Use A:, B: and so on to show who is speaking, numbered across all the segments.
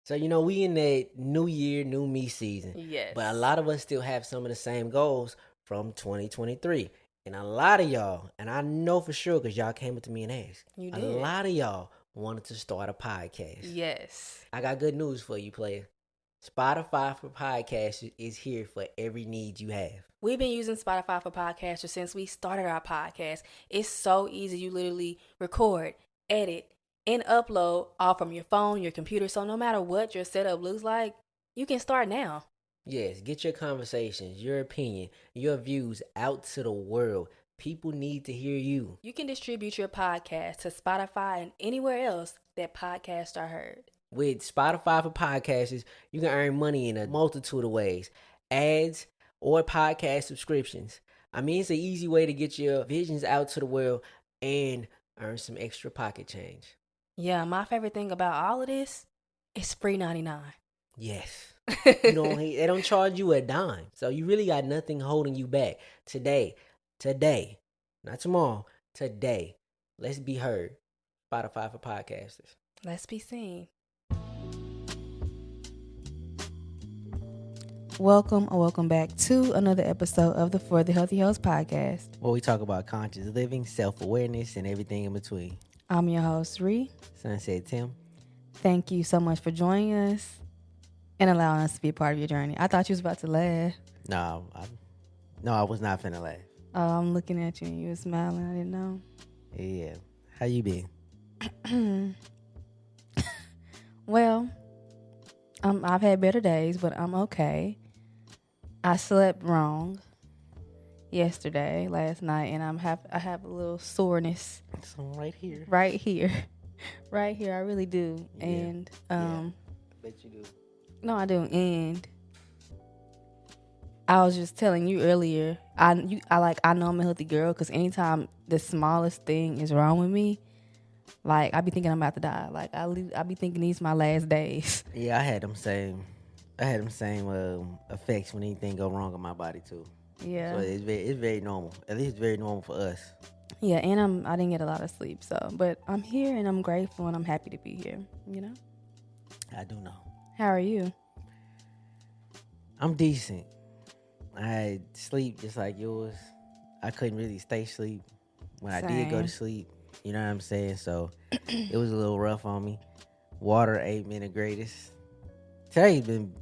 A: So, we in that new year, new me season.
B: Yes.
A: But a lot of us still have some of the same goals from 2023. And a lot of y'all, and I know for sure because y'all came up to me and asked,
B: You
A: a
B: did.
A: lot of y'all wanted to start a podcast.
B: Yes.
A: I got good news for you, player. Spotify for podcasts is here for every need you have.
B: We've been using Spotify for podcasters since we started our podcast. It's so easy. You literally record, edit, and upload all from your phone, your computer. So no matter what your setup looks like, you can start now.
A: Yes, get your conversations, your opinion, your views out to the world. People need to hear you.
B: You can distribute your podcast to Spotify and anywhere else that podcasts are heard.
A: With Spotify for podcasters, you can earn money in a multitude of ways. Ads or podcast subscriptions. I mean, it's an easy way to get your visions out to the world and earn some extra pocket change.
B: Yeah, my favorite thing about all of this is free 99.
A: Yes. They don't charge you a dime. So you really got nothing holding you back. Today, not tomorrow, today, let's be heard. Spotify for podcasters.
B: Let's be seen. Welcome back to another episode of the For the Healthy Host podcast.
A: Where we talk about conscious living, self-awareness, and everything in between.
B: I'm your host, Ree.
A: Sunset Tim.
B: Thank you so much for joining us and allowing us to be a part of your journey. I thought you was about to laugh.
A: No, I was not finna laugh.
B: Oh, I'm looking at you and you were smiling. I didn't know.
A: Yeah. How you been?
B: Well, I've had better days, but I'm okay. I slept wrong last night, and I have a little soreness.
A: So right here.
B: Right here. I really do.
A: Yeah.
B: And
A: I bet you do.
B: No, I do. And I was just telling you earlier, I know I'm a healthy girl because anytime the smallest thing is wrong with me, like I be thinking I'm about to die. Like I be thinking these my last days.
A: Yeah, I had them same effects when anything go wrong in my body too.
B: Yeah.
A: So it's very normal. At least it's very normal for us.
B: Yeah, and I didn't get a lot of sleep, but I'm here and I'm grateful and I'm happy to be here.
A: I do know.
B: How are you?
A: I'm decent. I had sleep just like yours. I couldn't really stay asleep when I did go to sleep. You know what I'm saying? So it was a little rough on me. Water ain't been the greatest. Today ain't been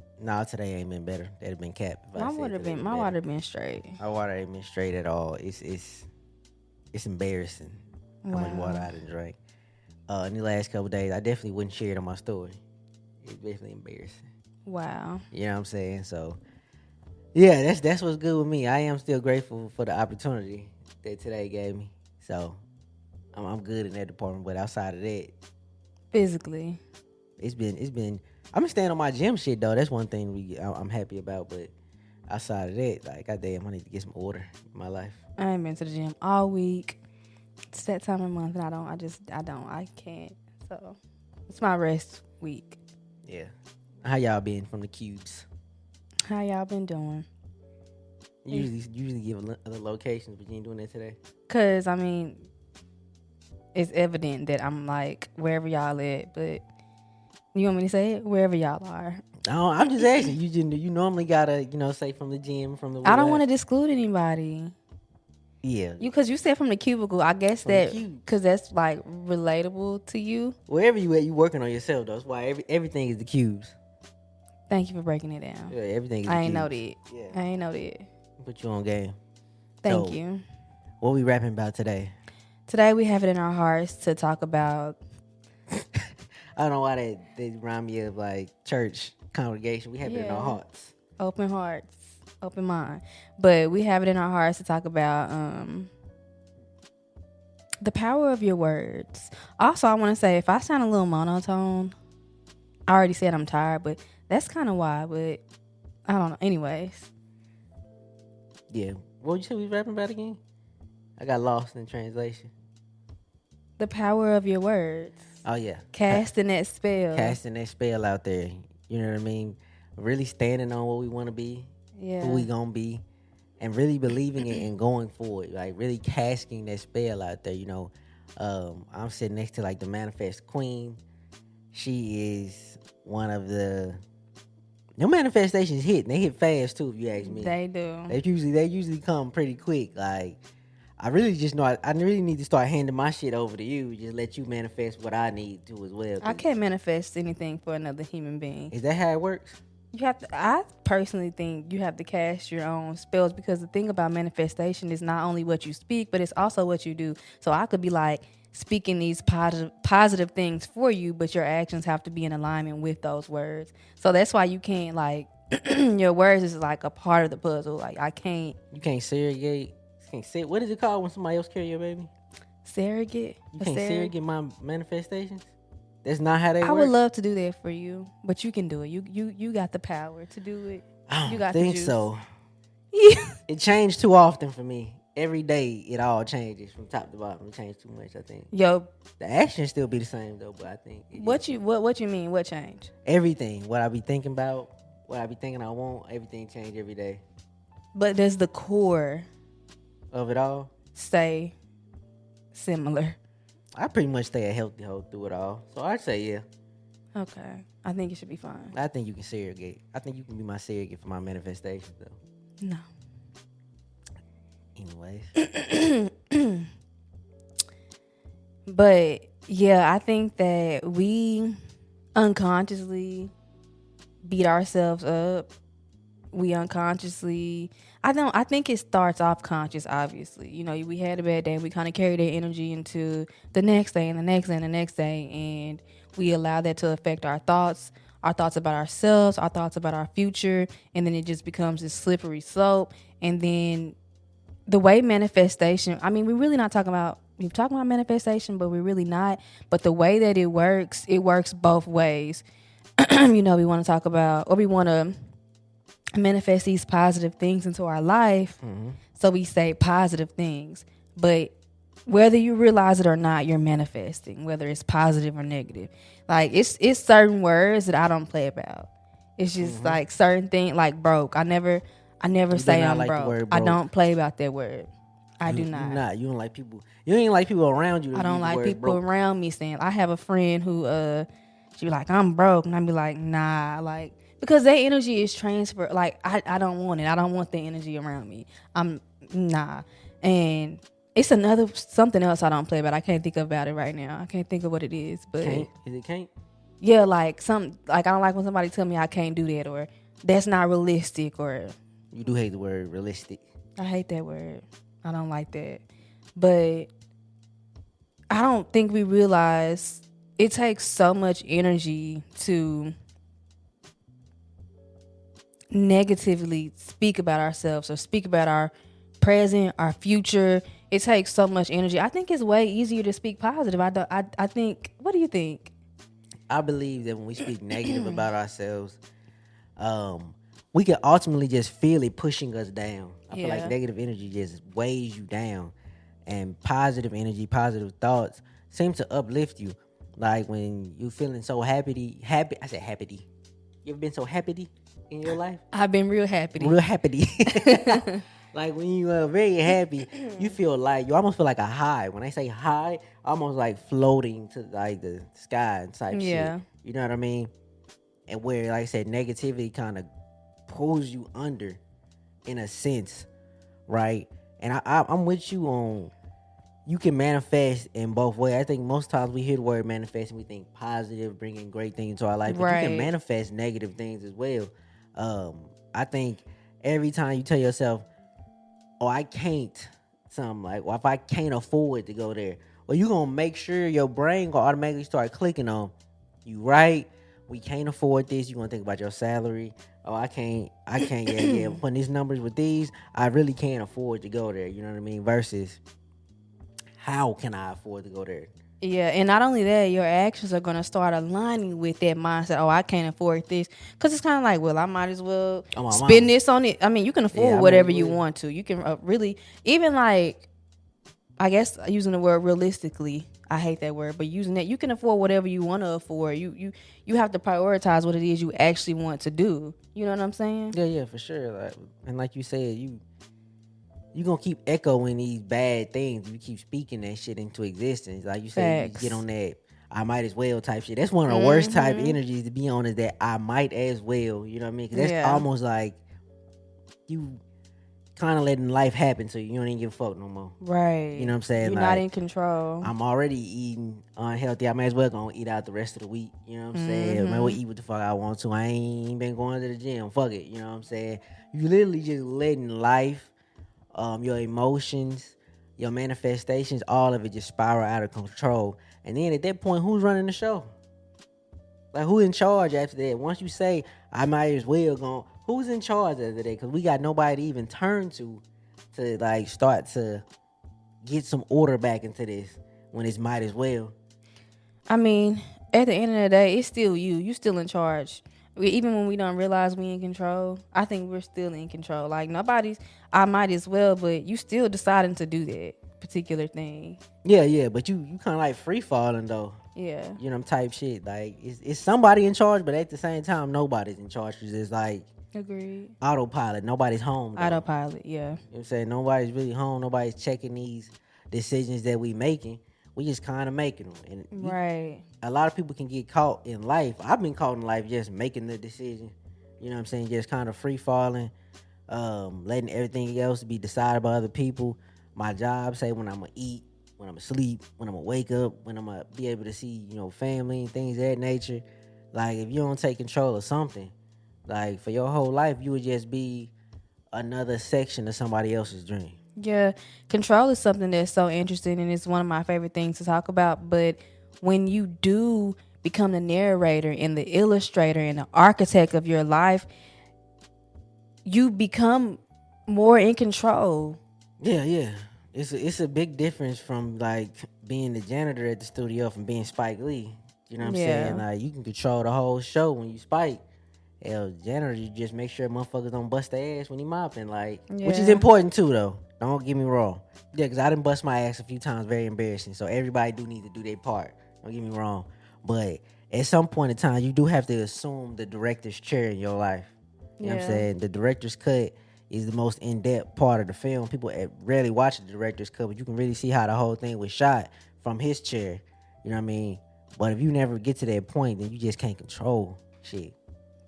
A: better. That'd have been cap.
B: My water been straight.
A: My water ain't been straight at all. It's embarrassing how much water I done drank. In the last couple of days, I definitely wouldn't share it on my story. It's definitely embarrassing.
B: Wow.
A: You know what I'm saying? So yeah, that's what's good with me. I am still grateful for the opportunity that today gave me. So I'm good in that department. But outside of that,
B: physically,
A: it's been. I've been staying on my gym shit though. That's one thing I'm happy about. But outside of that, like goddamn, I need to get some order in my life.
B: I ain't been to the gym all week. It's that time of month, and I can't. So it's my rest week.
A: Yeah. How y'all been from the cubes?
B: How y'all been doing?
A: Usually give other locations, but you ain't doing that today.
B: Cause I mean, it's evident that I'm like wherever y'all at, but you want me to say it? Wherever y'all are.
A: No, I'm just asking. You normally gotta say from the gym, from the.
B: I don't want to exclude anybody.
A: Yeah.
B: Because you said from the cubicle. I guess
A: from
B: that because that's like relatable to you.
A: Wherever you at, you working on yourself though. That's why everything is the cubes.
B: Thank you for breaking it down.
A: Yeah, everything is
B: I
A: the
B: ain't
A: cubes.
B: know that.
A: Yeah.
B: I ain't know that.
A: Put you on game.
B: Thank you.
A: What we rapping about today?
B: Today we have it in our hearts to talk about.
A: I don't know why they remind me of like church congregation. We have it in our hearts.
B: Open hearts, open mind. But we have it in our hearts to talk about the power of your words. Also, I want to say if I sound a little monotone, I already said I'm tired, but that's kind of why. But I don't know. Anyways.
A: Yeah. What did you say we rapping about again? I got lost in translation.
B: The power of your words.
A: Oh, yeah.
B: Casting that spell.
A: Casting that spell out there. You know what I mean? Really standing on what we want to be.
B: Yeah.
A: Who we going to be. And really believing it and going forward. Like, really casting that spell out there, I'm sitting next to, like, the Manifest Queen. she is one of the manifestations hit. And they hit fast too, if you ask me.
B: They do.
A: They usually come pretty quick. Like I really just know I really need to start handing my shit over to you. Just let you manifest what I need to as well.
B: I can't manifest anything for another human being.
A: Is that how it works?
B: You have to. I personally think you have to cast your own spells, because the thing about manifestation is not only what you speak, but it's also what you do. So I could be like speaking these positive things for you, but your actions have to be in alignment with those words. So that's why you can't like your words is like a part of the puzzle. Like I can't.
A: You can't surrogate. What is it called when somebody else carry your baby?
B: Surrogate.
A: You can't surrogate my manifestations. That's not how they work.
B: I would love to do that for you, but you can do it. You got the power to do it.
A: I
B: You
A: don't
B: got the
A: think
B: juice.
A: so.
B: Yeah.
A: It changed too often for me. Every day, it all changes from top to bottom. It changed too much, I think.
B: Yo,
A: The action still be the same though, but I think
B: what you mean? What changed?
A: everything. What I be thinking about, what I be thinking I want, everything change every day.
B: But does the core
A: Of it all,
B: stay similar?
A: I pretty much stay a healthy hoe through it all. So I'd say yeah.
B: Okay, I think it should be fine.
A: I think you can surrogate. I think you can be my surrogate for my manifestations though.
B: No.
A: Anyways.
B: But yeah, I think that we unconsciously beat ourselves up. We unconsciously, I think it starts off conscious, obviously. You know, we had a bad day, we kind of carry that energy into the next day and the next day and the next day, and we allow that to affect our thoughts about ourselves, our thoughts about our future, and then it just becomes this slippery slope. And then the way manifestation, I mean, we're really not talking about, we're talking about manifestation, but we're really not. But the way that it works both ways. You know, we want to talk about, or we want to manifest these positive things into our life.
A: Mm-hmm.
B: So we say positive things, but whether you realize it or not, you're manifesting, whether it's positive or negative. Like it's certain words that I don't play about. It's just like certain things, like broke. I never say I'm
A: like the
B: broke.
A: word
B: I
A: broke.
B: don't play about that word. I do not.
A: You don't like people. You ain't like people around you.
B: I don't like people
A: broke.
B: around me saying. I have a friend who she be like, I'm broke, and I be like, nah, like, because their energy is transferred. Like I don't want it. I don't want the energy around me. I'm nah. And it's something else I don't play about. I can't think about it right now. I can't think of what it is. But
A: Can't? Is it can't?
B: yeah, like I don't like when somebody tell me I can't do that, or that's not realistic, or
A: You do hate the word realistic.
B: I hate that word. I don't like that. But I don't think we realize it takes so much energy to negatively speak about ourselves or speak about our present, our future. It takes so much energy. I think it's way easier to speak positive. I think, what do you think?
A: I believe that when we speak negative about ourselves, we can ultimately just feel it pushing us down. I feel like negative energy just weighs you down, and positive energy, positive thoughts seem to uplift you. Like when you feeling so happy. I said happy. You ever been so happy in your life?
B: I've been real happy.
A: Real happy. Like when you are very happy, you feel like, you almost feel like a high. When I say high, almost like floating to like the sky and type shit. You know what I mean? And where, like I said, negativity kind of pulls you under in a sense, right? And I'm with you on, you can manifest in both ways. I think most times we hear the word manifest and we think positive, bringing great things into our life. But you can manifest negative things as well. I think every time you tell yourself, oh, I can't, something like, well, if I can't afford to go there, well, you're going to make sure your brain will automatically start clicking on, you right, we can't afford this. You're going to think about your salary. Oh, I can't, yeah, putting these numbers with these, I really can't afford to go there. You know what I mean? Versus, how can I afford to go there?
B: Yeah, and not only that, your actions are going to start aligning with that mindset. Oh, I can't afford this. Because it's kind of like, well, I might as well spend this on it. I mean, you can afford whatever you want to. You can really, even like, I guess using the word realistically, I hate that word, but using that, you can afford whatever you want to afford. You have to prioritize what it is you actually want to do. You know what I'm saying?
A: Yeah, for sure. Like, and like you said, you gonna keep echoing these bad things. You keep speaking that shit into existence. Like you said, you get on that I might as well type shit. That's one of the worst type energies to be on, is that I might as well. You know what I mean? 'Cause that's almost like you kind of letting life happen to you. You don't even give a fuck no more.
B: Right.
A: You know what I'm saying?
B: You're
A: like,
B: not in control.
A: I'm already eating unhealthy. I may as well go eat out the rest of the week. You know what I'm saying? I may as well eat what the fuck I want to. I ain't been going to the gym. Fuck it. You know what I'm saying? You literally just letting life, your emotions, your manifestations, all of it just spiral out of control. And then at that point, who's running the show? Like, who in charge after that? Once you say, I might as well go, who's in charge after that? Because we got nobody to even turn to like start to get some order back into this when it's might as well.
B: I mean, at the end of the day, it's still you. You still in charge. Even when we don't realize we in control, I think we're still in control. Like, nobody's, I might as well, but you still deciding to do that particular thing.
A: Yeah, but you kind of like free falling though.
B: Yeah.
A: You know, type shit. Like, it's somebody in charge, but at the same time, nobody's in charge. Cause it's like,
B: agreed,
A: autopilot. Nobody's home though.
B: Autopilot, yeah.
A: You know what I'm saying? Nobody's really home. Nobody's checking these decisions that we making. We just kind of making them. And
B: right.
A: A lot of people can get caught in life. I've been caught in life just making the decision. You know what I'm saying? Just kind of free falling, letting everything else be decided by other people. My job, say when I'm gonna eat, when I'm gonna sleep, when I'm gonna wake up, when I'm gonna be able to see, family and things of that nature. Like, if you don't take control of something, like, for your whole life, you would just be another section of somebody else's dream.
B: Yeah, control is something that's so interesting, and it's one of my favorite things to talk about. But when you do become the narrator and the illustrator and the architect of your life, you become more in control.
A: Yeah. It's a big difference from, like, being the janitor at the studio from being Spike Lee. You know what I'm saying? Like, you can control the whole show when you Spike. Hell, janitor, you just make sure motherfuckers don't bust their ass when he mopping, like, which is important too, though. Don't get me wrong. Yeah, because I done bust my ass a few times, very embarrassing. So everybody do need to do their part. Don't get me wrong. But at some point in time, you do have to assume the director's chair in your life. You know what I'm saying? The director's cut is the most in-depth part of the film. People rarely watch the director's cut, but you can really see how the whole thing was shot from his chair. You know what I mean? But if you never get to that point, then you just can't control shit.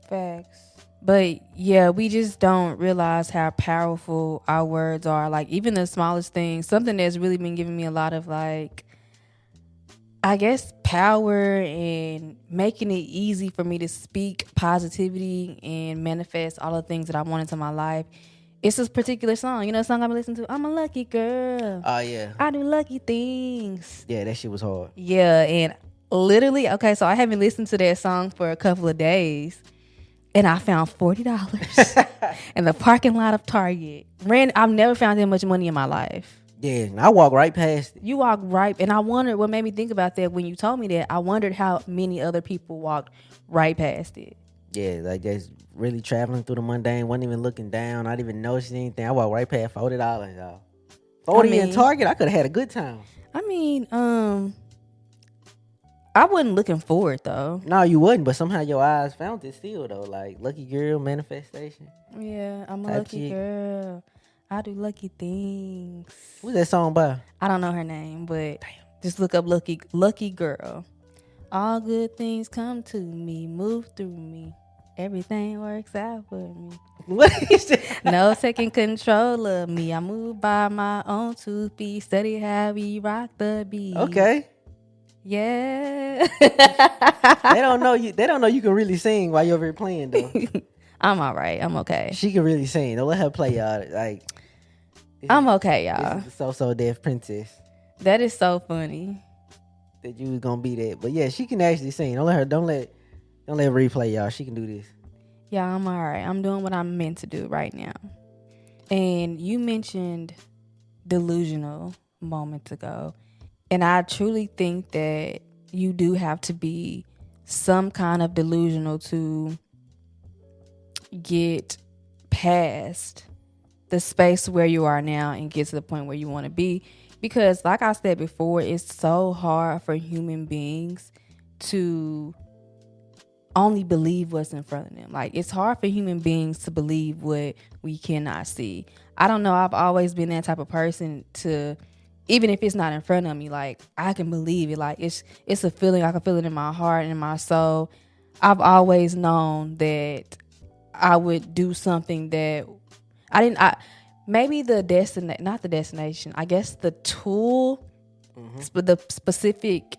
B: Facts. But yeah, we just don't realize how powerful our words are. Like, even the smallest things, something that's really been giving me a lot of, like, I guess, power and making it easy for me to speak positivity and manifest all the things that I want into my life. It's this particular song. You know, the song I've been listening to? I'm a lucky girl.
A: Oh, yeah.
B: I do lucky things.
A: Yeah, that shit was hard.
B: Yeah, and literally, okay, so I haven't listened to that song for a couple of days. And I found $40 in the parking lot of Target. I've never found that much money in my life.
A: Yeah, and I walked right past it.
B: You walked right, and I wondered what made me think about that when you told me that. I wondered how many other people walked right past it.
A: Yeah, like, just really traveling through the mundane, wasn't even looking down, not even noticing anything. I walked right past $40, y'all. 40 in Target, I could have had a good time.
B: I mean, I wasn't looking for it, though.
A: No, you wouldn't, but somehow your eyes found it still, though. Like, lucky girl manifestation.
B: Yeah, I'm a lucky girl. I do lucky things.
A: What's that song by?
B: I don't know her name, but just look up lucky girl. All good things come to me, move through me. Everything works out for me.
A: What is that?
B: No taking control of me. I move by my own 2 feet. Study how we rock the beat.
A: Okay.
B: Yeah.
A: They don't know you can really sing while you're over here playing, though.
B: I'm all right. I'm okay.
A: She can really sing. Don't let her play, y'all. Like,
B: I'm okay, y'all.
A: This is the so deaf princess.
B: That is so funny
A: that you was gonna be that. But yeah, she can actually sing. Don't let her replay, y'all. She can do this.
B: Yeah, I'm all right. I'm doing what I'm meant to do right now. And you mentioned delusional moments ago. And I truly think that you do have to be some kind of delusional to get past the space where you are now and get to the point where you want to be. Because like I said before, it's so hard for human beings to only believe what's in front of them. Like, it's hard for human beings to believe what we cannot see. I don't know. I've always been that type of person to even if it's not in front of me, like I can believe it. Like it's a feeling. I can feel it in my heart and in my soul. I've always known that I would do something that I didn't. Maybe not the destination. I guess the tool, the specific.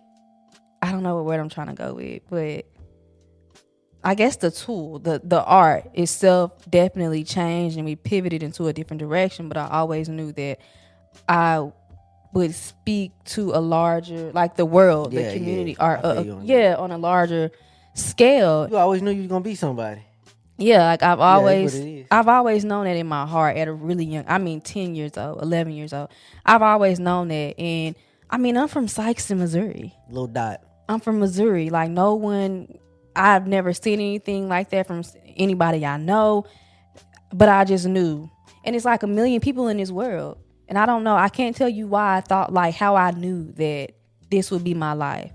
B: I don't know what word I'm trying to go with, but I guess the tool, the art itself definitely changed and we pivoted into a different direction. But I always knew that I would speak to a larger, like the world, the community, art, on a larger scale.
A: You always knew you was gonna be somebody.
B: Yeah, like I've always known that in my heart at a really young, 10 years old, 11 years old. I've always known that. And I'm from Sikeston, Missouri.
A: Little dot.
B: I'm from Missouri. Like I've never seen anything like that from anybody I know, but I just knew. And it's like a million people in this world. And I don't know, I can't tell you why I thought, like how I knew that this would be my life,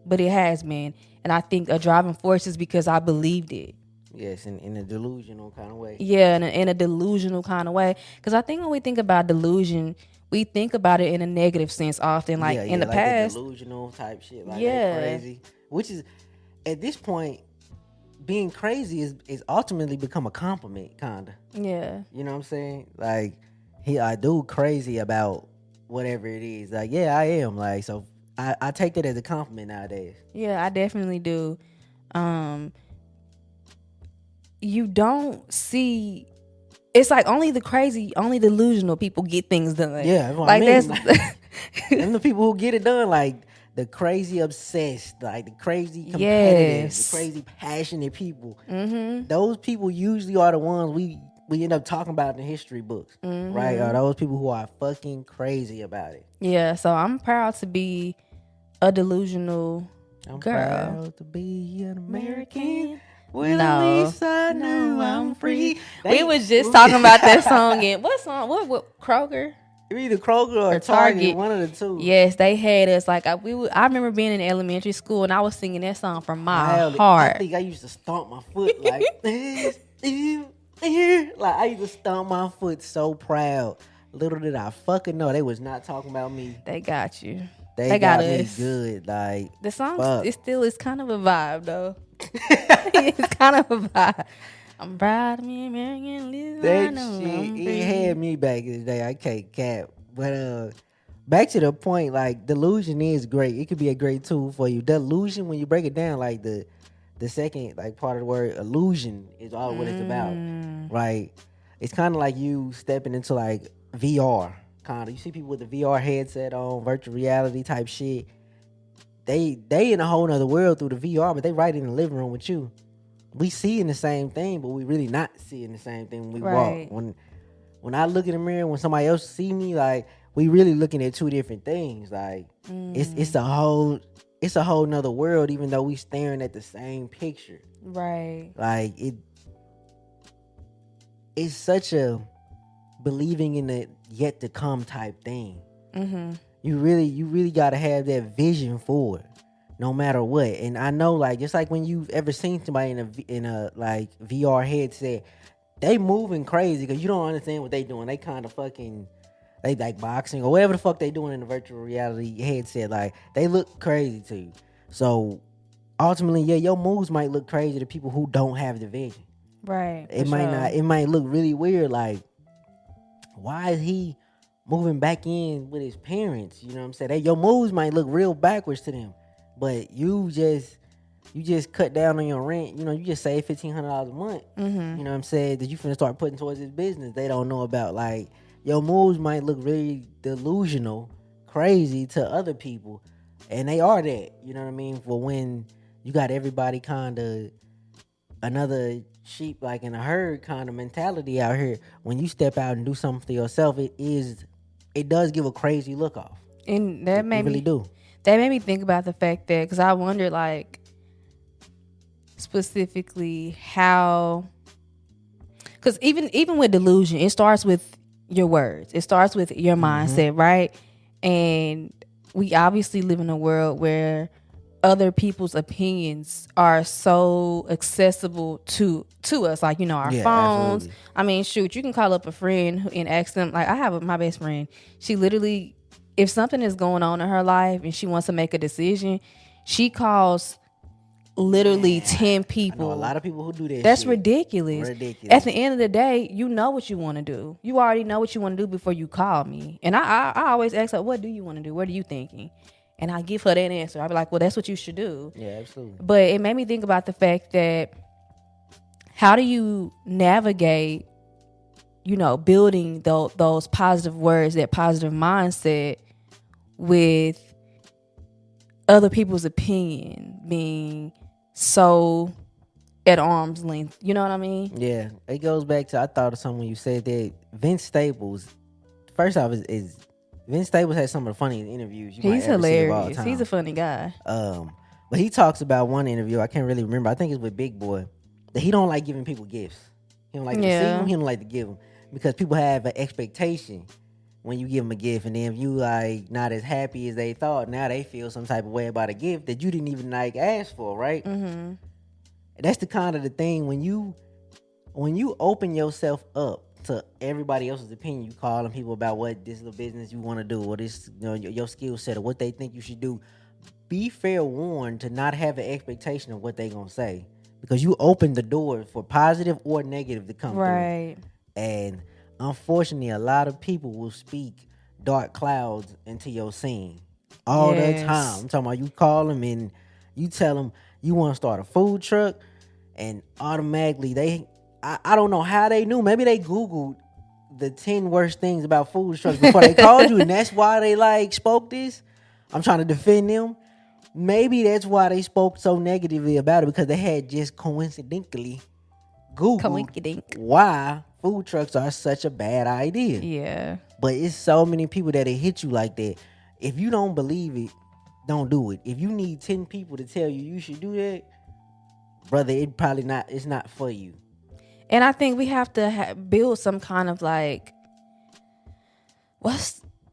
B: but it has been. And I think a driving force is because I believed it.
A: Yes, in a delusional kind of way.
B: Yeah, in a delusional kind of way. Because I think when we think about delusion, we think about it in a negative sense often. Like in the past.
A: The delusional type shit. Like crazy. Which is, at this point, being crazy is ultimately become a compliment, kind of.
B: Yeah.
A: You know what I'm saying? Like, I do crazy about whatever it is. Like, yeah, I am. Like, so I take that as a compliment nowadays.
B: Yeah, I definitely do. You don't see. It's like only the crazy, only delusional people get things done.
A: Yeah,
B: like that's.
A: And the people who get it done, like the crazy obsessed, like the crazy competitive, the crazy passionate people. Mm-hmm. Those people usually are the ones we end up talking about in the history books, right? Are those people who are fucking crazy about it.
B: Yeah, so I'm proud to be a delusional girl.
A: Proud to be an American. Well, at least I knew I'm free.
B: We was just talking about that song. And what song? What Kroger?
A: Either Kroger or Target, one of the two.
B: Yes, they had us. Like I remember being in elementary school and I was singing that song from my heart.
A: I think I used to stomp my foot like like I used to stomp my foot so proud. Little did I fucking know they was not talking about me.
B: They got you.
A: They got me good. Like
B: the song, it's kind of a vibe though. It's kind of a vibe. I'm proud of me, American.
A: That shit, it had me back in the day. I can't cap. But back to the point, like delusion is great. It could be a great tool for you. Delusion, when you break it down, like the second like part of the word illusion is all what it's about. Right? It's kind of like you stepping into like VR. Kind of. You see people with the VR headset on, virtual reality type shit. They in a whole nother world through the VR, but they right in the living room with you. We seeing the same thing, but we really not seeing the same thing when we walk. When I look in the mirror, when somebody else see me, like we really looking at two different things. Like it's a whole nother world, even though we staring at the same picture.
B: Right.
A: Like it's such a believing in the yet to come type thing. Mm-hmm. You really gotta have that vision for it, no matter what. And I know, like, just like when you've ever seen somebody in a like VR headset, they moving crazy because you don't understand what they doing. They kind of fucking, they like boxing or whatever the fuck they doing in the virtual reality headset. Like, they look crazy to you. So ultimately, yeah, your moves might look crazy to people who don't have the vision.
B: Right.
A: It might not. It might look really weird. Like, why is he moving back in with his parents? You know what I'm saying? Your moves might look real backwards to them, but you just cut down on your rent. You know, you just save $1,500 a month. Mm-hmm. You know what I'm saying? That you finna start putting towards this business they don't know about. Like, your moves might look really delusional, crazy to other people, and they are that. You know what I mean? For when you got everybody kind of another sheep like in a herd kind of mentality out here, when you step out and do something for yourself, it does give a crazy look off.
B: And that made
A: me
B: that made me think about the fact that, because I wondered, like, specifically how, because even with delusion, it starts with your words, it starts with your mindset, right? And we obviously live in a world where other people's opinions are so accessible to us, like, you know, our phones. Absolutely. I mean, shoot, you can call up a friend and ask them. Like, I have my best friend. She literally if something is going on in her life and she wants to make a decision, she calls literally 10 people.
A: I know a lot of people who do that.
B: That's
A: shit.
B: ridiculous. At the end of the day, you know what you want to do. You already know what you want to do before you call me. And I always ask her, what do you want to do? What are you thinking? And I give her that answer. I'll be like, well, that's what you should do.
A: Yeah, absolutely.
B: But it made me think about the fact that how do you navigate, building those positive words, that positive mindset with other people's opinion being so at arm's length. You know what I mean?
A: Yeah. It goes back to, I thought of something when you said that Vince Staples, first off, is Vince Staples has some of the funniest interviews you might ever see of all time.
B: He's a funny guy.
A: But he talks about one interview, I can't really remember, I think it's with Big Boy, that he don't like giving people gifts. He don't like to receive them, he don't like to give them. Because people have an expectation when you give them a gift, and then if you like not as happy as they thought, now they feel some type of way about a gift that you didn't even like ask for, right?
B: Mm-hmm.
A: That's the kind of the thing when you open yourself up to everybody else's opinion, you calling people about what this little business you want to do, or this, your skill set, or what they think you should do. Be fair warned to not have an expectation of what they gonna say, because you open the door for positive or negative to come
B: right
A: through. And unfortunately, a lot of people will speak dark clouds into your scene all the time. I'm talking about you call them and you tell them you want to start a food truck, and automatically I don't know how they knew. Maybe they Googled the 10 worst things about food trucks before they called you, and that's why they spoke this. I'm trying to defend them. Maybe that's why they spoke so negatively about it, because they had just coincidentally Googled why food trucks are such a bad idea.
B: Yeah.
A: But it's so many people that it hit you like that. If you don't believe it, don't do it. If you need 10 people to tell you should do that, brother, it's not for you.
B: And I think we have to build some kind of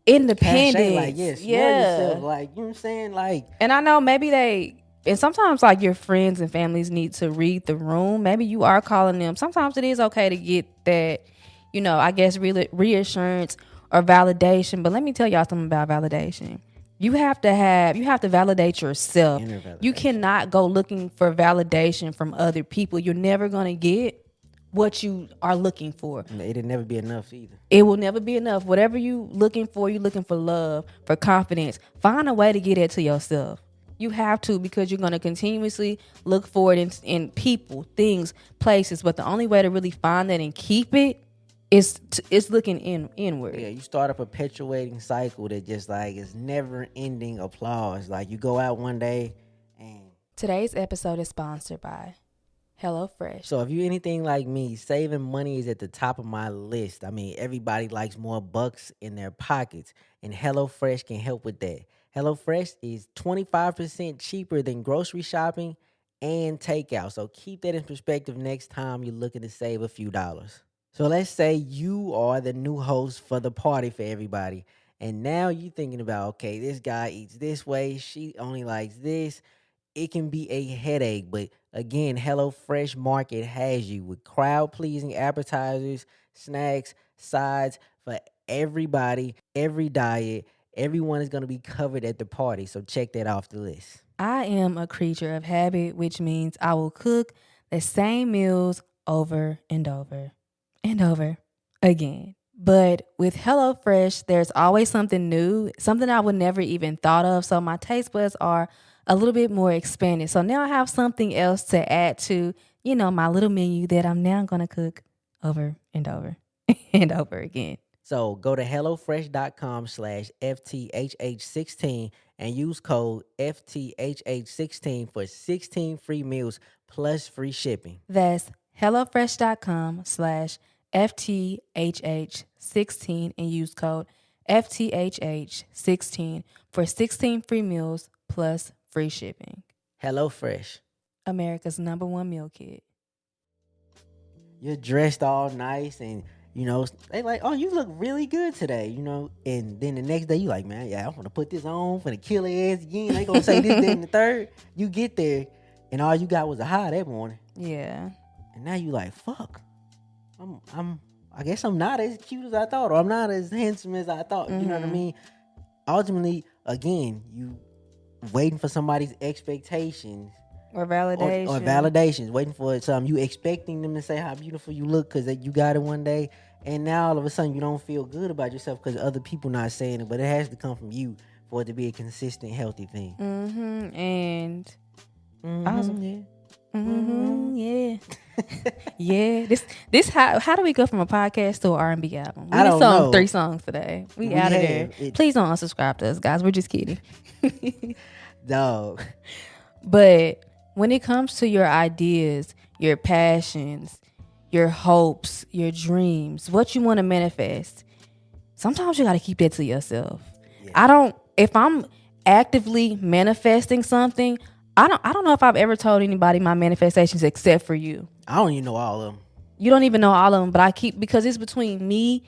B: independence.
A: Yourself, you know what I'm saying?
B: And I know maybe and sometimes your friends and families need to read the room. Maybe you are calling them. Sometimes it is okay to get that, I guess reassurance or validation. But let me tell y'all something about validation. You have to validate yourself. You cannot go looking for validation from other people. You're never going to get what you are looking for.
A: It'll never be enough either.
B: It will never be enough. Whatever you're looking for love, for confidence. Find a way to get it to yourself. You have to, because you're going to continuously look for it in people, things, places. But the only way to really find that and keep it is looking inward.
A: Yeah, you start a perpetuating cycle that just is never ending applause. You go out one day and...
B: Today's episode is sponsored by HelloFresh.
A: So if you anything like me, saving money is at the top of my list. I mean, everybody likes more bucks in their pockets, and HelloFresh can help with that. HelloFresh is 25% cheaper than grocery shopping and takeout. So keep that in perspective next time you're looking to save a few dollars. So let's say you are the new host for the party for everybody, and now you're thinking about, okay, this guy eats this way, she only likes this. It can be a headache, but again, HelloFresh Market has you with crowd-pleasing appetizers, snacks, sides for everybody, every diet. Everyone is going to be covered at the party, so check that off the list.
B: I am a creature of habit, which means I will cook the same meals over and over and over again. But with HelloFresh, there's always something new, something I would never even thought of, so my taste buds are a little bit more expanded. So now I have something else to add to, my little menu that I'm now going to cook over and over and over again.
A: So go to HelloFresh.com/FTHH16 and use code FTHH16 for 16 free meals plus free shipping.
B: That's HelloFresh.com/FTHH16 and use code FTHH16 for 16 free meals plus free shipping.
A: HelloFresh,
B: America's #1 meal kit.
A: You're dressed all nice and they oh, you look really good today, and then the next day you man, yeah, I want to put this on for the kill ass again. They gonna say this, that, and the third. You get there and all you got was a high that morning.
B: Yeah.
A: And now you fuck. I guess I'm not as cute as I thought, or I'm not as handsome as I thought. Mm-hmm. You know what I mean? ultimately, again, you waiting for somebody's expectations
B: Or validation.
A: or validations, waiting for something. You expecting them to say how beautiful you look because you got it one day, and now all of a sudden you don't feel good about yourself because other people not saying it, but it has to come from you for it to be a consistent, healthy thing.
B: And
A: Awesome. Yeah.
B: Yeah. Yeah. This how do we go from a podcast to an R&B album? We
A: I don't know.
B: 3 songs today. We out of there. Please don't unsubscribe to us, guys. We're just kidding.
A: Dog.
B: But when it comes to your ideas, your passions, your hopes, your dreams, what you want to manifest, sometimes you got to keep that to yourself. Yeah. If I'm actively manifesting something, I don't know if I've ever told anybody my manifestations except for you.
A: I don't even know all of them.
B: You don't even know all of them, but because it's between me,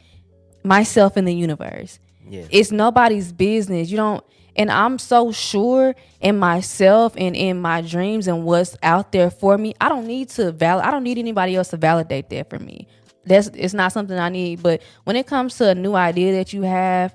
B: myself, and the universe. Yeah. It's nobody's business. And I'm so sure in myself and in my dreams and what's out there for me. I don't need anybody else to validate that for me. It's not something I need. But when it comes to a new idea that you have,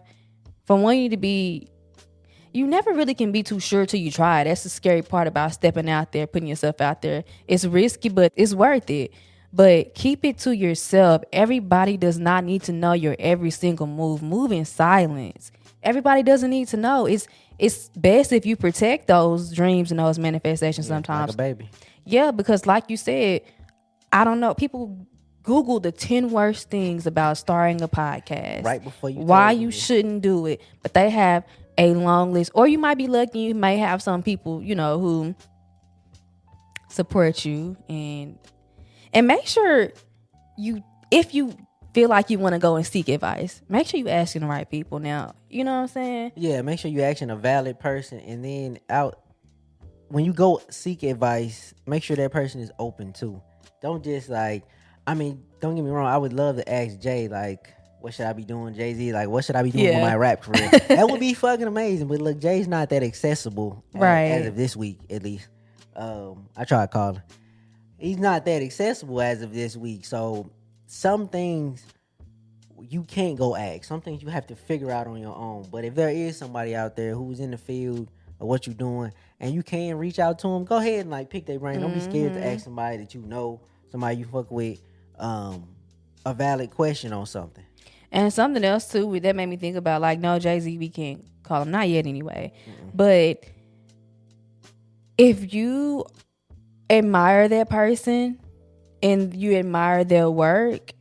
B: you never really can be too sure till you try. That's the scary part about stepping out there, putting yourself out there. It's risky, but it's worth it. But keep it to yourself. Everybody does not need to know your every single move. Move in silence. Everybody doesn't need to know. It's best if you protect those dreams and those manifestations sometimes.
A: Like a baby.
B: Yeah, because like you said, I don't know. People Google the 10 worst things about starting a podcast.
A: Right before you
B: why you shouldn't do it. But they have a long list. Or you might be lucky. You may have some people, who support you. And make sure if you feel like you want to go and seek advice, make sure you asking the right people. Now, you know what I'm saying?
A: Yeah, make sure you asking a valid person, and then when you go seek advice, make sure that person is open too. Don't just don't get me wrong, I would love to ask Jay, like, what should I be doing, Jay-Z? Like, what should I be doing with my rap career? That would be fucking amazing. But look, Jay's not that accessible, as of this week, at least. I tried calling. He's not that accessible as of this week, so some things you can't go ask. Some things you have to figure out on your own. But if there is somebody out there who's in the field of what you're doing and you can reach out to them, go ahead and pick their brain. Don't be scared to ask somebody that you know, somebody you fuck with, a valid question on something.
B: And something else too that made me think about, no, Jay-Z, we can't call him, not yet anyway. But if you admire that person and you admire their work,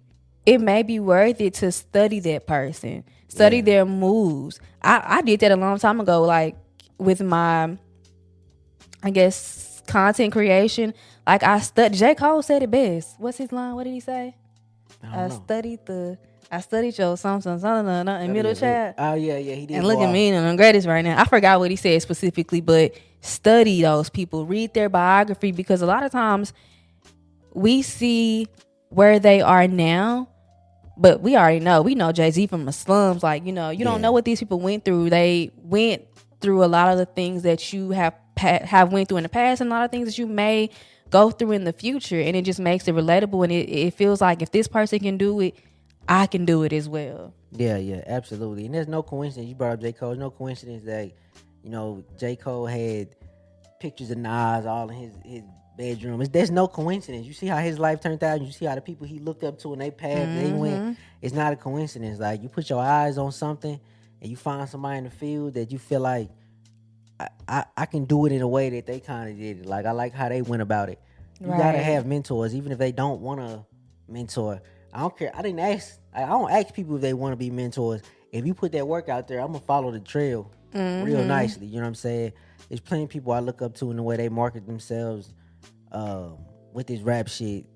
B: it may be worth it to study that person, study their moves. I did that a long time ago, with my, I guess, content creation. I studied. J. Cole said it best. What's his line? What did he say? I studied your something in middle chat.
A: Oh yeah, he did.
B: And look at me and I'm greatest right now. I forgot what he said specifically, but study those people, read their biography, because a lot of times we see where they are now, but we already know. We know Jay-Z from the slums. You don't know what these people went through. They went through a lot of the things that you have went through in the past, and a lot of things that you may go through in the future, and it just makes it relatable, and it feels like if this person can do it, I can do it as well.
A: Yeah, absolutely. And there's no coincidence. You brought up J. Cole. There's no coincidence that, J. Cole had pictures of Nas all in his bedroom. There's no coincidence. You see how his life turned out. You see how the people he looked up to and they path they went. It's not a coincidence. You put your eyes on something and you find somebody in the field that you feel like, I can do it in a way that they kind of did it. I like how they went about it. You gotta have mentors, even if they don't want to mentor. I don't care. I don't ask people if they want to be mentors. If you put that work out there, I'm gonna follow the trail real nicely. You know what I'm saying? There's plenty of people I look up to in the way they market themselves with this rap shit.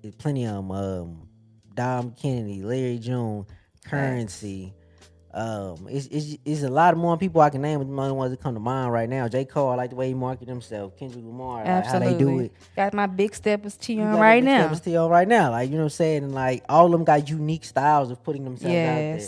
A: There's plenty of them. Dom Kennedy, Larry June, Currency. It's a lot more people I can name, but the only ones that come to mind right now. J. Cole, I like the way he market himself. Kendrick Lamar,
B: how
A: they do it.
B: Got my big steppers T on right now.
A: Steppers T on right now. You know what I'm saying? And all of them got unique styles of putting themselves out there.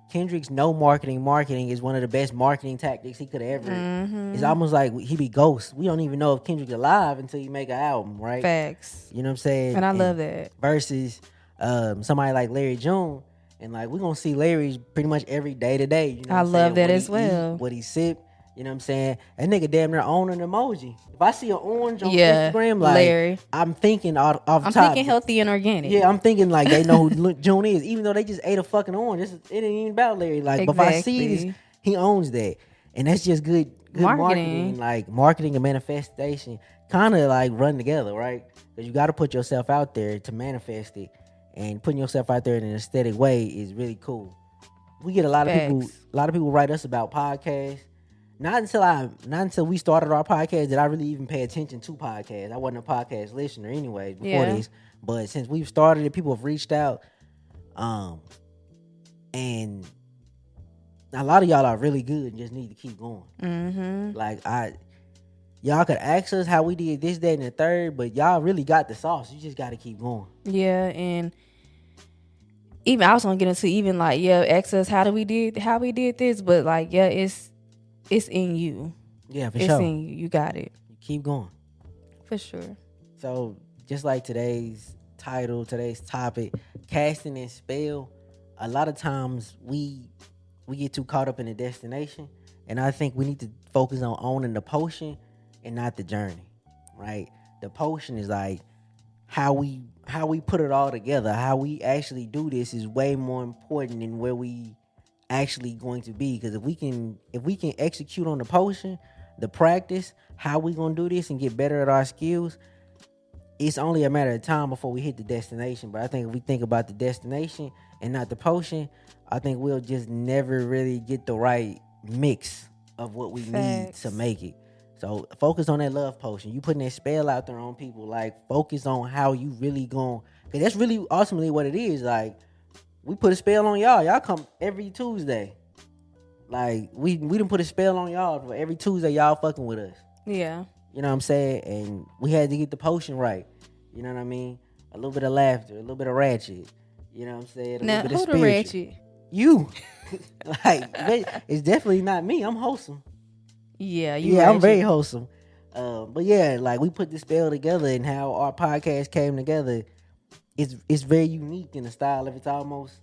A: Kendrick's no marketing is one of the best marketing tactics he could have ever. It's almost like he be ghost. We don't even know if Kendrick's alive until you make an album, right?
B: Facts.
A: You know what I'm saying?
B: And I love that.
A: Versus somebody like Larry June. And like we're gonna see Larry's pretty much every day today. You know
B: I
A: what I'm
B: love
A: saying?
B: that
A: What
B: as
A: he
B: well.
A: eat, what he sip. You know what I'm saying? That nigga damn near own an emoji. If I see an orange on
B: Yeah,
A: Instagram, like
B: Larry.
A: I'm thinking off
B: I'm
A: top.
B: thinking healthy and organic.
A: Yeah, I'm thinking like they know who June is, even though they just ate a fucking orange. It ain't even about Larry. Like, but if I see this,
B: Exactly.
A: he owns that, and that's just good marketing,
B: Marketing.
A: like marketing and manifestation, kind of like run together, right? Because you got to put yourself out there to manifest it, and putting yourself out there in an aesthetic way is really cool. We get a lot of people.
B: Facts.
A: A lot of people write us about podcasts. Not until we started our podcast did I really even pay attention to podcasts. I wasn't a podcast listener anyways before
B: Yeah.
A: this. But since we've started it, people have reached out. And a lot of y'all are really good and just need to keep going.
B: Mm-hmm.
A: Like y'all could ask us how we did this, that, and the third, but y'all really got the sauce. You just gotta keep going.
B: Yeah, and even I was gonna get into even like, yeah, ask us how we did this, but like, yeah, it's in you.
A: Yeah, for
B: It's
A: sure.
B: in you. You got it.
A: You keep going.
B: For sure.
A: So just like today's title, today's topic, casting and spell, a lot of times we get too caught up in the destination, and I think we need to focus on owning the potion and not the journey, right? The potion is like how we put it all together. How we actually do this is way more important than where we actually going to be. Because if we can execute on the potion, the practice, how we gonna do this and get better at our skills, it's only a matter of time before we hit the destination. But I think if we think about the destination and not the potion, I think we'll just never really get the right mix of what we need to make it. So focus on that love potion. You putting that spell out there on people. Like, focus on how you really going. Because that's really ultimately what it is. Like, we put a spell on y'all. Y'all come every Tuesday. Like, we done put a spell on y'all for every Tuesday y'all fucking with us.
B: Yeah.
A: You know what I'm saying? And we had to get the potion right. You know what I mean? A little bit of laughter, a little bit of ratchet. You know what I'm saying? A
B: Now,
A: little bit of
B: who the
A: spiritual.
B: ratchet?
A: You. Like, it's definitely not me. I'm wholesome.
B: Yeah,
A: I'm very wholesome. But yeah, like, we put this spell together, and how our podcast came together, it's very unique in the style of it's almost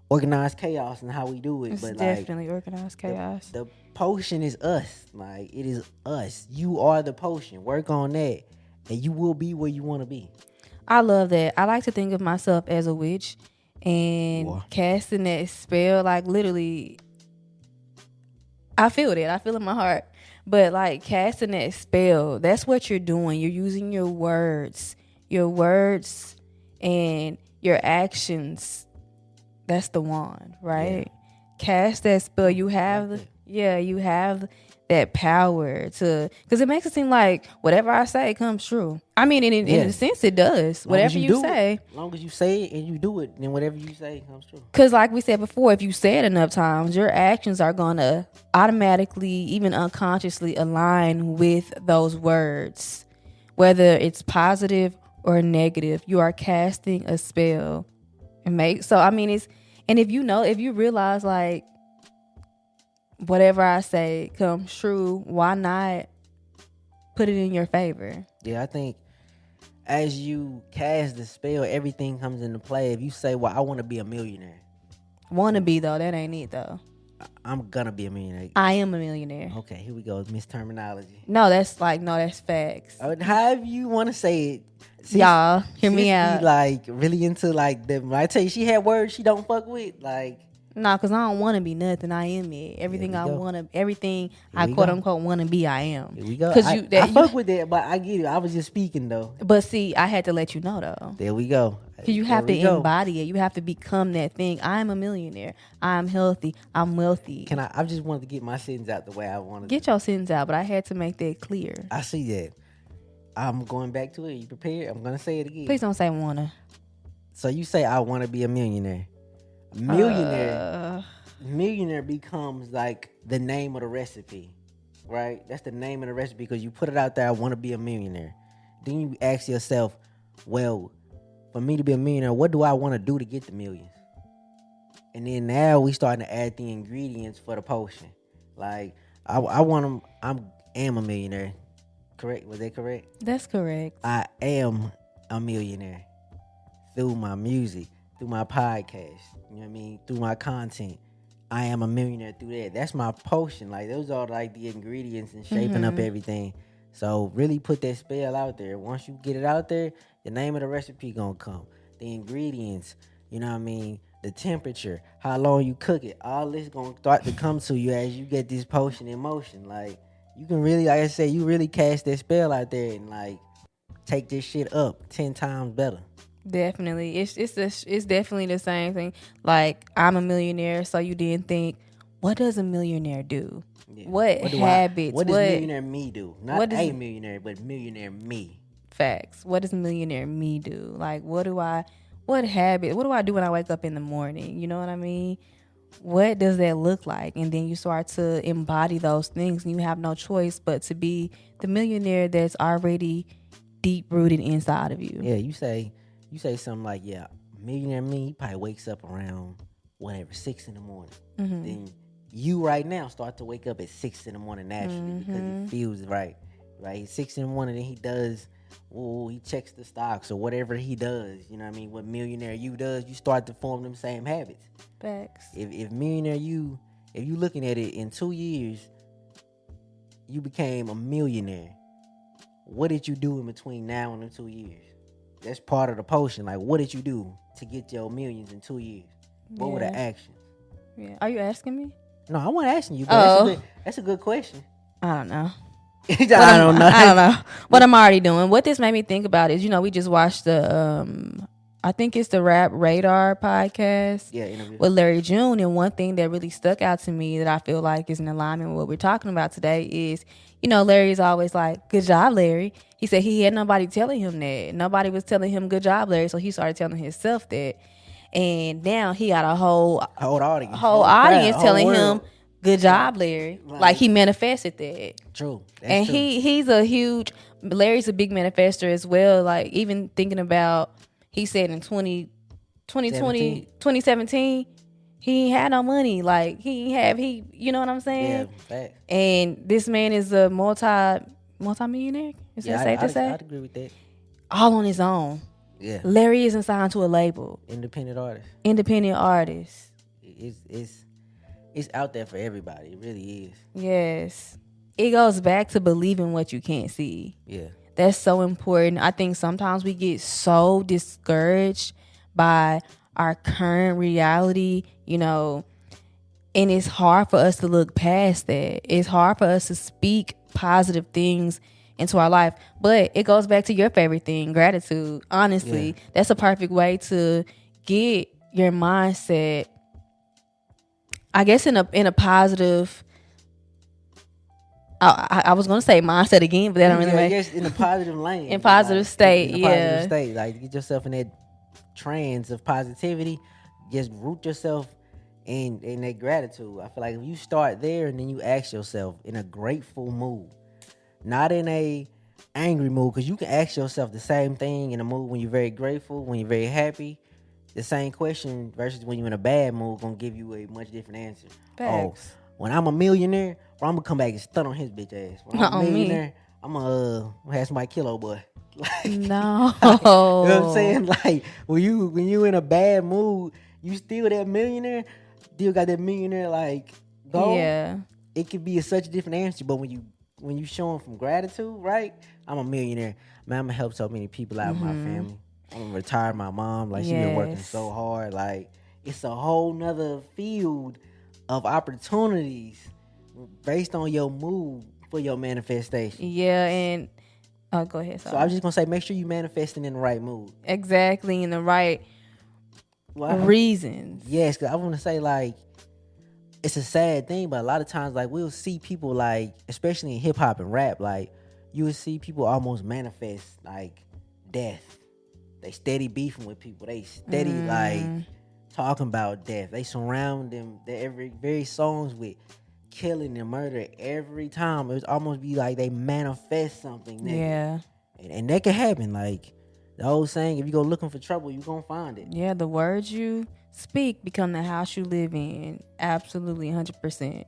A: organized chaos and how we do it.
B: It's
A: but
B: definitely organized chaos.
A: The potion is us. Like, it is us. You are the potion. Work on that, and you will be where you want to be.
B: I love that. I like to think of myself as a witch, and casting that spell, like, literally, I feel it. I feel it in my heart. But like, casting that spell, that's what you're doing. You're using your words and your actions. That's the wand, right? Yeah. Cast that spell. You have you have that power to, because it makes it seem like whatever I say comes true. I mean, in a sense, it does. Whatever you say.
A: As long as you say it and you do it, then whatever you say comes true.
B: Because like we said before, if you say it enough times, your actions are going to automatically, even unconsciously, align with those words. Whether it's positive or negative, you are casting a spell. So, I mean, and if you realize, like, whatever I say comes true, why not put it in your favor?
A: Yeah, I think as you cast the spell, everything comes into play. If you say, well, I want to be a millionaire.
B: Want to be, though. That ain't it, though.
A: I'm going to be a millionaire.
B: I am a millionaire.
A: Okay, here we go. Misterminology.
B: No, that's facts.
A: However you want to say it.
B: Y'all, hear me out.
A: Be like really into like them. I tell you, she had words she don't fuck with. Like,
B: no, because I don't want to be nothing. I am it. Everything I quote unquote want to be, I am.
A: Here we go. I fuck with that, but I get it. I was just speaking though.
B: But see, I had to let you know though.
A: There we go.
B: Because you have to embody it. You have to become that thing. I'm a millionaire. I'm healthy. I'm wealthy.
A: I just wanted to get my sentence out the way I wanted.
B: Get your sentence out, but I had to make that clear.
A: I see that. I'm going back to it. You prepared? I'm gonna say it again.
B: Please don't say wanna.
A: So you say I want to be a millionaire. Millionaire becomes like the name of the recipe, right? That's the name of the recipe because you put it out there. I want to be a millionaire. Then you ask yourself, well, for me to be a millionaire, what do I want to do to get the millions? And then now we starting to add the ingredients for the potion. Like I am a millionaire. Correct? Was that correct?
B: That's correct.
A: I am a millionaire through my music, through my podcast. You know what I mean? Through my content. I am a millionaire through that. That's my potion. Like those are like the ingredients and shaping up everything. So really put that spell out there. Once you get it out there, the name of the recipe gonna come. The ingredients, you know what I mean? The temperature, how long you cook it, all this gonna start to come to you as you get this potion in motion. Like you can really, like I say, you really cast that spell out there and like take this shit up 10 times better.
B: Definitely. It's definitely the same thing. Like, I'm a millionaire, so you didn't think, what does a millionaire do? Yeah. What habits?
A: What does millionaire me do? Not a millionaire, but millionaire me.
B: Facts. What does millionaire me do? Like, what habit? What do I do when I wake up in the morning? You know what I mean? What does that look like? And then you start to embody those things, and you have no choice but to be the millionaire that's already deep rooted inside of you.
A: Yeah, you say something like, yeah, millionaire me, he probably wakes up around whatever, 6 in the morning. Then you right now start to wake up at 6 in the morning naturally because it feels right. 6 in the morning, then he checks the stocks or whatever he does. You know what I mean? What millionaire you does, you start to form them same habits.
B: Facts.
A: If millionaire you, if you looking at it in 2 years, you became a millionaire. What did you do in between now and the 2 years? That's part of the potion. Like, what did you do to get your millions in 2 years? What were the actions?
B: Yeah. Are you asking me?
A: No, I wasn't asking you. But that's a good question.
B: I don't know.
A: I don't know.
B: What I'm already doing. What this made me think about is, we just watched the, I think it's the Rap Radar podcast with Larry June. And one thing that really stuck out to me that I feel like is in alignment with what we're talking about today is, Larry's always like, good job, Larry. He said he had nobody telling him that. Nobody was telling him good job, Larry. So he started telling himself that. And now he got a whole audience telling him, good job, Larry. Like he manifested that.
A: True.
B: That's true. Larry's a big manifester as well. Like even thinking about, he said in 2017, he ain't had no money. Like you know what I'm saying?
A: Yeah, fact.
B: And this man is a multi-millionaire. Is that safe to say?
A: I'd agree with that.
B: All on his own.
A: Yeah.
B: Larry isn't signed to a label.
A: Independent artist. It's out there for everybody. It really is.
B: Yes. It goes back to believing what you can't see.
A: Yeah.
B: That's so important. I think sometimes we get so discouraged by our current reality, and it's hard for us to look past that. It's hard for us to speak positive things into our life. But it goes back to your favorite thing, gratitude. Honestly, that's a perfect way to get your mindset, I guess, in a positive. I was gonna say mindset again, but that don't really make.
A: I guess in a positive lane,
B: in positive state,
A: in a positive state, like get yourself in that trance of positivity. Just root yourself in that gratitude. I feel like if you start there and then you ask yourself in a grateful mood, not in a angry mood, because you can ask yourself the same thing in a mood when you're very grateful, when you're very happy. The same question versus when you're in a bad mood gonna give you a much different answer.
B: Facts.
A: Oh, when I'm a millionaire, I'm gonna come back and stun on his bitch ass. When I'm a millionaire, I'm gonna have somebody kill old boy. Like,
B: no.
A: You know what I'm saying? Like when you in a bad mood, you still that millionaire, still got that millionaire like goal.
B: Yeah.
A: It could be such a different answer, but when you show them from gratitude, right? I'm a millionaire. Man, I'm gonna help so many people out in my family. I'm gonna retire my mom. Like she been working so hard. Like it's a whole nother field of opportunities based on your mood for your manifestation.
B: Yeah, and go ahead. Sorry.
A: So I was just gonna say, make sure you manifesting in the right mood.
B: Exactly, in the right reasons.
A: Yes, because I want to say like it's a sad thing, but a lot of times like we'll see people like, especially in hip hop and rap, like you will see people almost manifest like death. They steady beefing with people. They steady like talking about death. They surround them their very songs with killing and murder every time. It would almost be like they manifest something negative. Yeah. And that can happen. Like the old saying, if you go looking for trouble, you're gonna find it.
B: Yeah, the words you speak become the house you live in. Absolutely, 100%.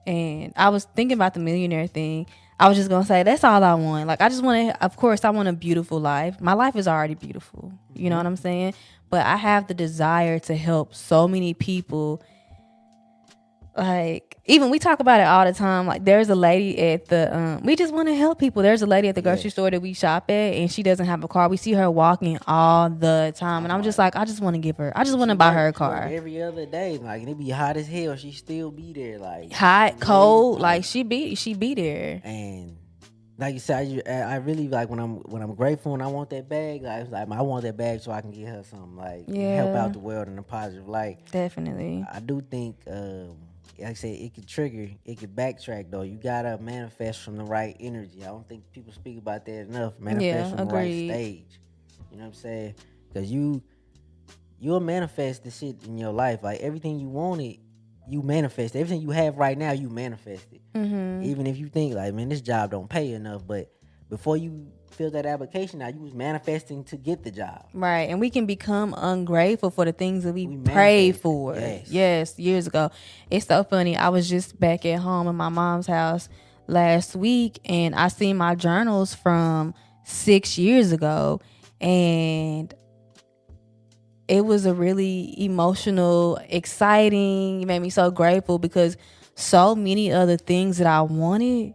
B: And I was thinking about the millionaire thing. I was just gonna say that's all I want. Like I just want to. Of course, I want a beautiful life. My life is already beautiful. You know what I'm saying? But I have the desire to help so many people. Like even we talk about it all the time. Like there's a lady at the we just want to help people. There's a lady at the grocery store that we shop at, and she doesn't have a car. We see her walking all the time, and I'm just like, I just want to give her. I just want to buy her a car.
A: Every other day, like it be hot as hell, she still be there. Like
B: hot, cold, like she be there.
A: And like you said, I really like when I'm grateful and I want that bag. Like I want that bag so I can get her something. Like help out the world in a positive light.
B: Definitely.
A: I do think. Like I said, it could trigger, it could backtrack though. You gotta manifest from the right energy. I don't think people speak about that enough. Manifest from the right stage. You know what I'm saying? Because you'll manifest the shit in your life. Like everything you wanted, you manifest. Everything you have right now, you manifest it. Even if you think like, man, this job don't pay enough, but before you fill that application out, you was manifesting to get the job.
B: Right. And we can become ungrateful for the things that we prayed for. Yes, years ago. It's so funny. I was just back at home in my mom's house last week, and I seen my journals from 6 years ago, and it was a really emotional, exciting, it made me so grateful because so many other things that I wanted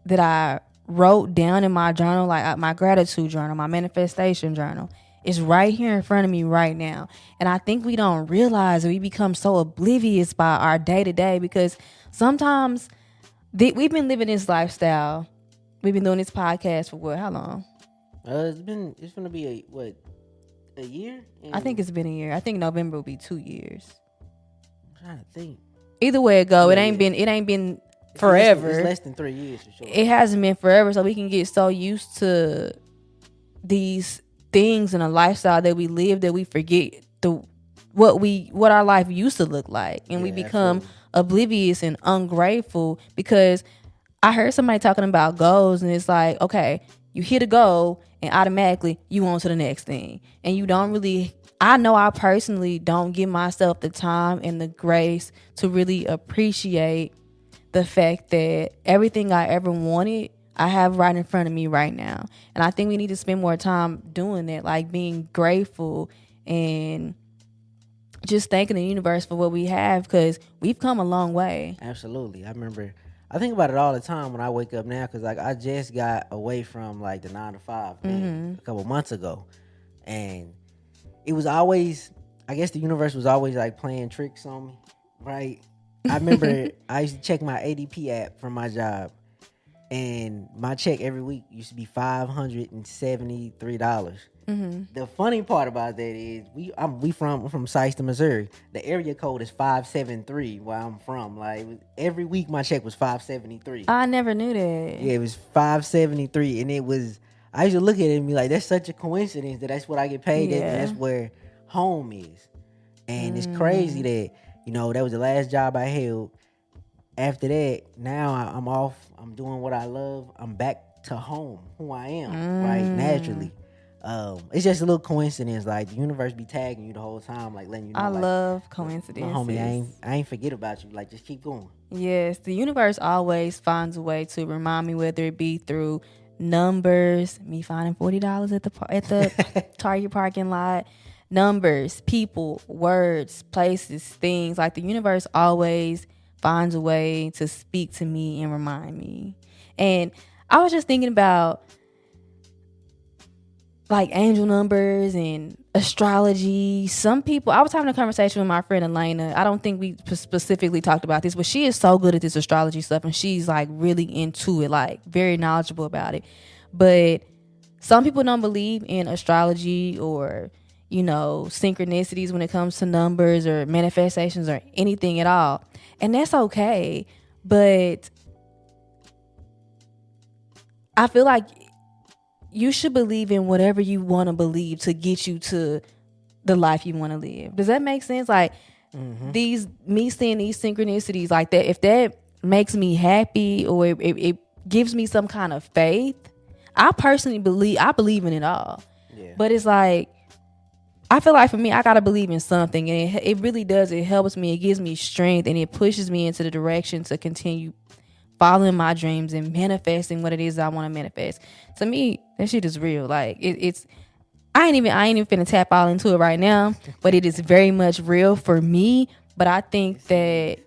B: that I wrote down in my journal, like my gratitude journal, my manifestation journal, is right here in front of me right now. And I think we don't realize we become so oblivious by our day to day because sometimes we've been living this lifestyle. We've been doing this podcast for what? How long?
A: It's gonna be a year?
B: I think it's been a year. I think November will be 2 years.
A: I'm trying to think.
B: Either way it go, it ain't been forever.
A: It's less than 3 years for sure.
B: It hasn't been forever, so we can get so used to these things in a lifestyle that we live that we forget what our life used to look like, and we become oblivious and ungrateful because I heard somebody talking about goals, and it's like, okay, you hit a goal and automatically you on to the next thing, and you don't really. I know I personally don't give myself the time and the grace to really appreciate the fact that everything I ever wanted, I have right in front of me right now. And I think we need to spend more time doing that, like being grateful and just thanking the universe for what we have, because we've come a long way.
A: Absolutely. I think about it all the time when I wake up now, because like I just got away from like the 9 to 5 thing a couple months ago. And it was always, I guess the universe was always like playing tricks on me, right? I remember I used to check my ADP app from my job, and my check every week used to be $573. The funny part about that is we're from Sykeston, Missouri. The area code is 573 where I'm from. Like every week my check was 573.
B: I never knew that.
A: Yeah, it was 573, and it was. I used to look at it and be like, that's such a coincidence that that's what I get paid at, and that's where home is. And it's crazy that. You know, that was the last job I held. After that, now I'm off. I'm doing what I love. I'm back to home, who I am, right? Naturally. It's just a little coincidence. Like, the universe be tagging you the whole time, like letting you know.
B: I
A: like,
B: love coincidences.
A: Homie, I ain't forget about you. Like, just keep going.
B: Yes, the universe always finds a way to remind me, whether it be through numbers, me finding $40 at the Target parking lot, numbers, people, words, places, things. Like the universe always finds a way to speak to me and remind me. And I was just thinking about like angel numbers and astrology. Some people, I was having a conversation with my friend Elena. I don't think we specifically talked about this, but she is so good at this astrology stuff, and she's like really into it, like very knowledgeable about it. But some people don't believe in astrology or, you know, synchronicities when it comes to numbers or manifestations or anything at all. And that's okay. But I feel like you should believe in whatever you want to believe to get you to the life you want to live. Does that make sense? Like me seeing these synchronicities like that, if that makes me happy or it gives me some kind of faith, I personally believe in it all. Yeah. But it's like, I feel like for me, I got to believe in something, and it really does. It helps me. It gives me strength, and it pushes me into the direction to continue following my dreams and manifesting what it is I want to manifest. To me, that shit is real. Like it's I ain't even finna tap all into it right now, but it is very much real for me. But I think that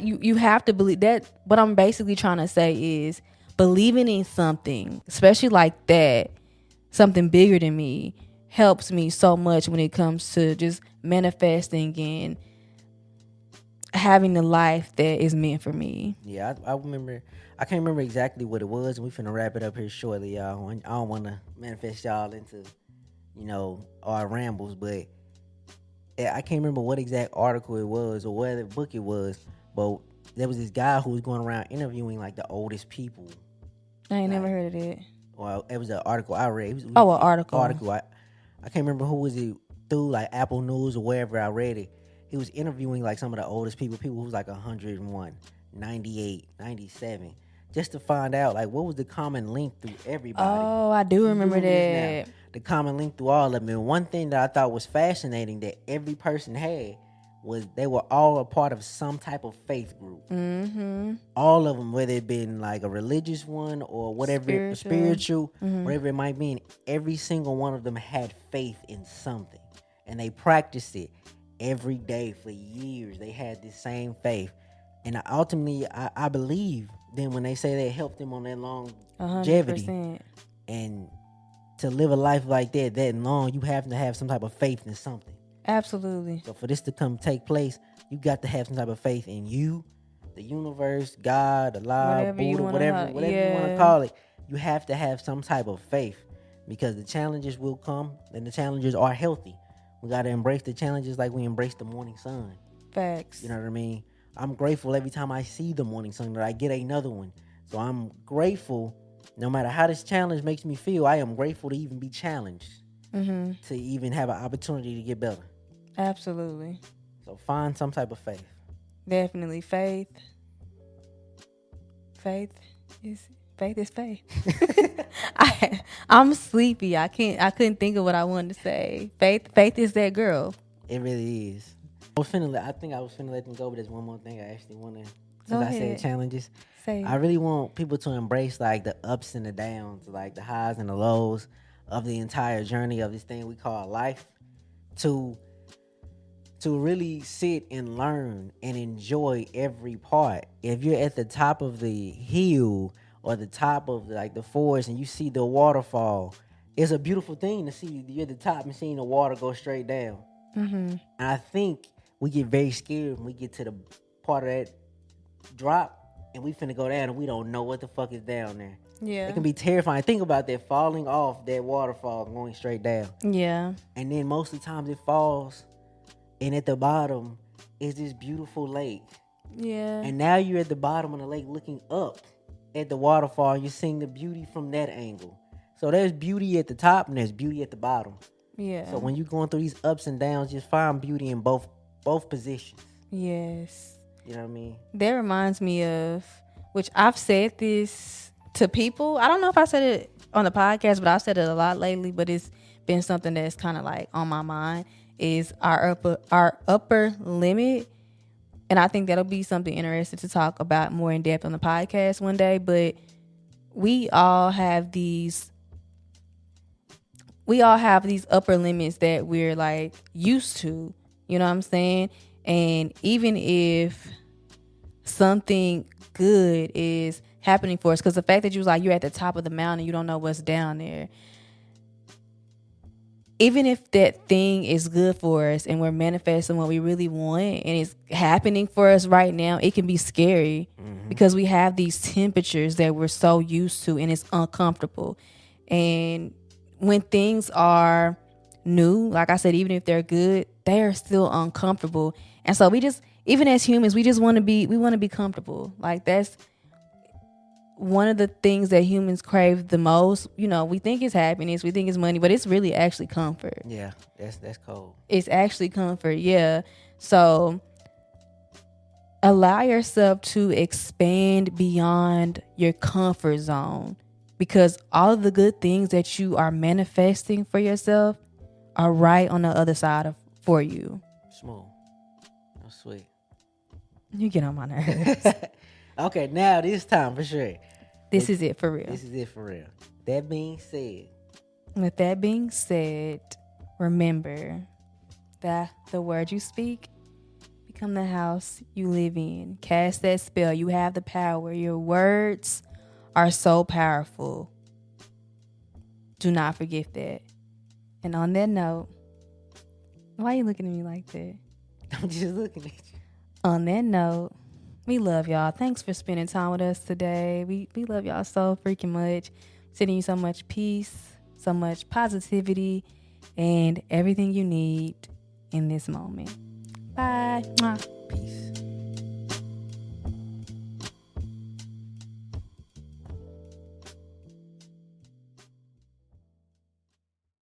B: you have to believe that. What I'm basically trying to say is believing in something, especially like that, something bigger than me, helps me so much when it comes to just manifesting and having the life that is meant for me.
A: Yeah, I remember. I can't remember exactly what it was, and we finna wrap it up here shortly, y'all. I don't want to manifest y'all into, our rambles, but I can't remember what exact article it was or what book it was, but there was this guy who was going around interviewing like the oldest people.
B: I ain't never heard of it.
A: Well, it was an article I read.
B: An article.
A: I can't remember who was it through, like Apple News or wherever I read it. He was interviewing like some of the oldest people who was like 101, 98, 97, just to find out like what was the common link through everybody.
B: Oh, I do remember that.
A: The common link through all of them. And one thing that I thought was fascinating that every person had was they were all a part of some type of faith group.
B: Mm-hmm.
A: All of them, whether it been like a religious one or whatever, spiritual,
B: mm-hmm.
A: whatever it might be, and every single one of them had faith in something. And they practiced it every day for years. They had this same faith. And ultimately, I believe then when they say that it helped them on their longevity.
B: 100%.
A: And to live a life like that long, you have to have some type of faith in something.
B: Absolutely.
A: So for this to take place, you got to have some type of faith in you, the universe, God, Allah, Buddha, whatever you want to call it. You have to have some type of faith because the challenges will come and the challenges are healthy. We got to embrace the challenges like we embrace the morning sun.
B: Facts.
A: You know what I mean? I'm grateful every time I see the morning sun that I get another one. So I'm grateful no matter how this challenge makes me feel. I am grateful to even be challenged, to even have an opportunity to get better.
B: Absolutely.
A: So find some type of faith.
B: Definitely faith. Faith is faith. I'm sleepy. I couldn't think of what I wanted to say. Faith is that girl.
A: It really is. I think I was finna let them go, but there's one more thing I actually want to. Since I said challenges, I really want people to embrace like the ups and the downs, like the highs and the lows of the entire journey of this thing we call life. To really sit and learn and enjoy every part. If you're at the top of the hill or the top of the forest and you see the waterfall, it's a beautiful thing to see. You're at the top and seeing the water go straight down. And I think we get very scared when we get to the part of that drop and we finna go down and we don't know what the fuck is down there.
B: Yeah.
A: It can be terrifying. Think about that, falling off that waterfall going straight down.
B: Yeah.
A: And then most of the times it falls and at the bottom is this beautiful lake.
B: Yeah.
A: And now you're at the bottom of the lake looking up at the waterfall. You're seeing the beauty from that angle. So there's beauty at the top and there's beauty at the bottom.
B: Yeah.
A: So when you're going through these ups and downs, just find beauty in both positions.
B: Yes.
A: You know what I mean?
B: That reminds me of, which I've said this to people. I don't know if I said it on the podcast, but I've said it a lot lately, but it's been something that's kind of like on my mind, is our upper limit. And I think that'll be something interesting to talk about more in depth on the podcast one day. But we all have these upper limits that we're like used to, you know what I'm saying? And even if something good is happening for us, because the fact that you're at the top of the mountain, you don't know what's down there. Even if that thing is good for us and we're manifesting what we really want and it's happening for us right now, it can be scary because we have these temperatures that we're so used to and it's uncomfortable. And when things are new, like I said, even if they're good, they are still uncomfortable. And so even as humans, we want to be comfortable. Like that's one of the things that humans crave the most. You know, we think it's happiness, we think it's money, but it's really actually comfort.
A: Yeah, that's cold.
B: It's actually comfort, yeah. So allow yourself to expand beyond your comfort zone, because all of the good things that you are manifesting for yourself are right on the other side for you.
A: Smooth. That's sweet.
B: You get on my nerves.
A: Okay, now this time for sure.
B: This is it for real.
A: This is it for real. That being said,
B: With that being said, remember that the word you speak become the house you live in. Cast that spell. You have the power. Your words are so powerful. Do not forget that. And on that note, why are you looking at me like that?
A: I'm just looking at you.
B: On that note, we love y'all. Thanks for spending time with us today. We love y'all so freaking much. Sending you so much peace, so much positivity, and everything you need in this moment. Bye. Mwah.
A: Peace.